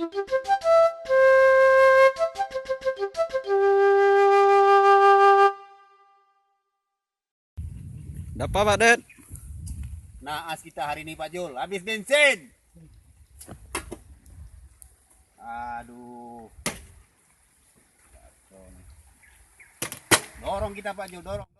Dapat Pak Det? Naas kita hari ini Pak Jul, habis bensin. Aduh. Dorong kita Pak Jul, dorong.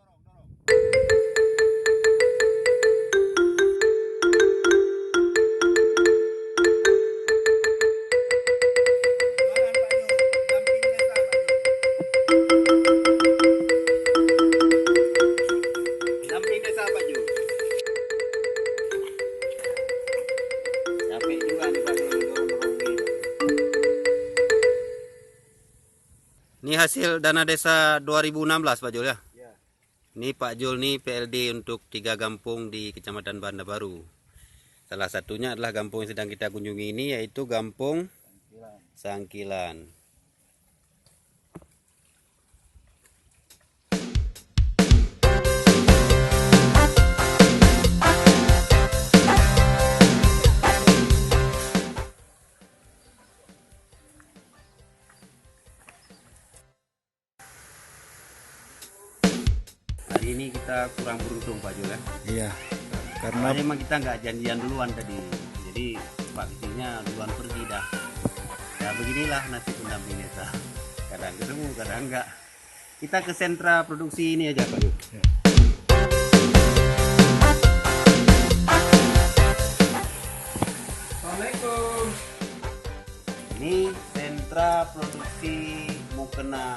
Damping desa Pak Jul. Capek juga nih Pak Jul, dorong-dorong gitu. Ini hasil dana desa 2016 Pak Jul ya? Ya. Ini Pak Jul nih PLD untuk 3 kampung di Kecamatan Banda Baru. Salah satunya adalah kampung yang sedang kita kunjungi ini, yaitu Kampung Sangkilan. Hari ini kita kurang beruntung Pak Jul ya. Iya, karena Karena memang kita nggak janjian duluan tadi, jadi Pak kecilnya duluan pergi dah. Ya beginilah nasib pendamping desa. Kadang ketemu, kadang enggak. Kita ke sentra produksi ini aja Pak Jul. Ya. Assalamualaikum. Ini sentra produksi mukena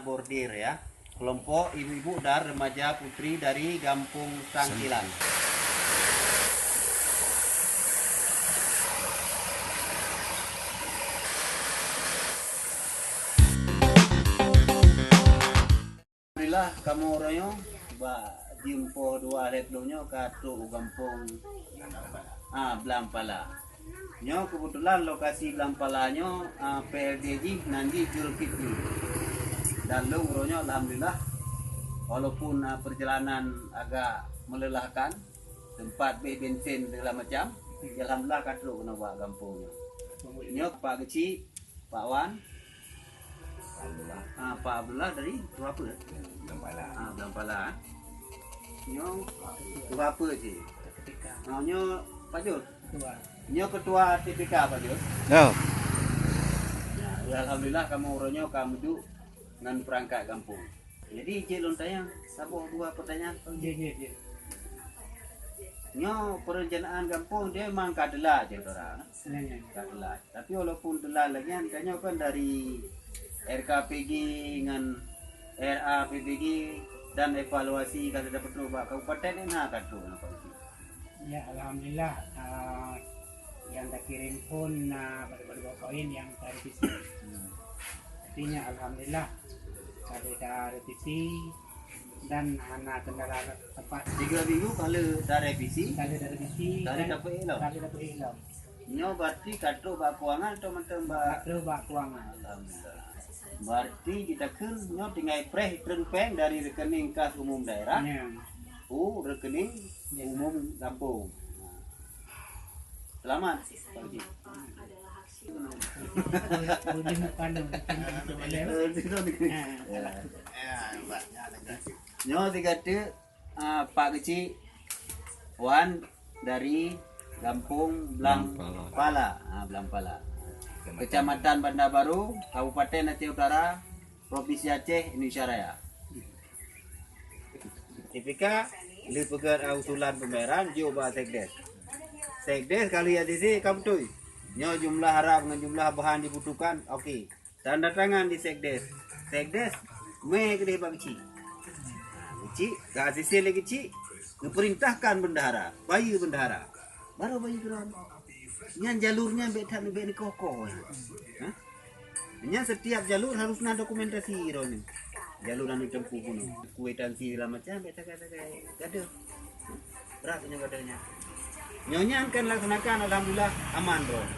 bordir ya. Kelompok ibu-ibu dan remaja putri dari Kampung Sangkilan. Alhamdulillah kamu orangnya jimpo dua letlonya katu Kampung Blampala. Nyo kebetulan lokasi Blampalanya PLDJ nanti Julkifli. Dan lungronyo alhamdulillah walaupun perjalanan agak melelahkan, tempat bensin segala macam, alhamdulillah katro kena buat kampungnya. Nyo Pak Kecil, Pak Wan, Pak Abdullah dari apa? Blampala. Blampala. Nyo apa sih? Nyo Pak Jul. Nyo ketua TPK Pak Jul. no. Ya, alhamdulillah kamu orangnya kamu duduk dengan perangkat kampung. Jadi cik lontayang, sabuh dua pertanyaan. Nyo perencanaan kampung dia memang kadela je orang. Kadela. Tapi walaupun telah lagi kan kan dari RKPG dengan RAPPG dan evaluasi kalau dapat berubah kabupaten ini nak kadu apa itu? Ya alhamdulillah yang tak kirim pun pada poin yang terrevisi. Artinya alhamdulillah ada revisi dan anak kendala tepat 3 minggu kalau dah revisi, kali ada revisi dari dapat ilau. kali dapat hilang. Nyo berarti kadu bak keuangan atau macam bak Terubah keuangan. alhamdulillah. Berarti kita kan nyo tinggal preh peng dari rekening kas umum daerah Ya. rekening umum kampung. Selamat Pak Haji. Udah bukan dong. Nyo tiga Pak Kecil Wan dari Kampung Blampala. Blampala. Kecamatan Banda Baru, Kabupaten Aceh Utara, Provinsi Aceh, Indonesia Raya. TPK lipukan usulan pembayaran Joba Sekdes. Sekdes kali ya di sini kamu tuh. Nyo jumlah harap dengan jumlah bahan dibutuhkan, oke. Tanda tangan di Sekdes. Sekdes, me kedai Pak Kecil. Kecil, ke ACC lagi Kecil, memerintahkan bendahara, bayi bendahara. Baru bayi geron. Yang jalurnya beda nih kokoh. Yang setiap jalur harus ada dokumentasi Roni. Jalur yang ditempuh pun, kuitansi segala macam beda ada. Beratnya katanya. Nyonya akan laksanakan alhamdulillah aman Ron.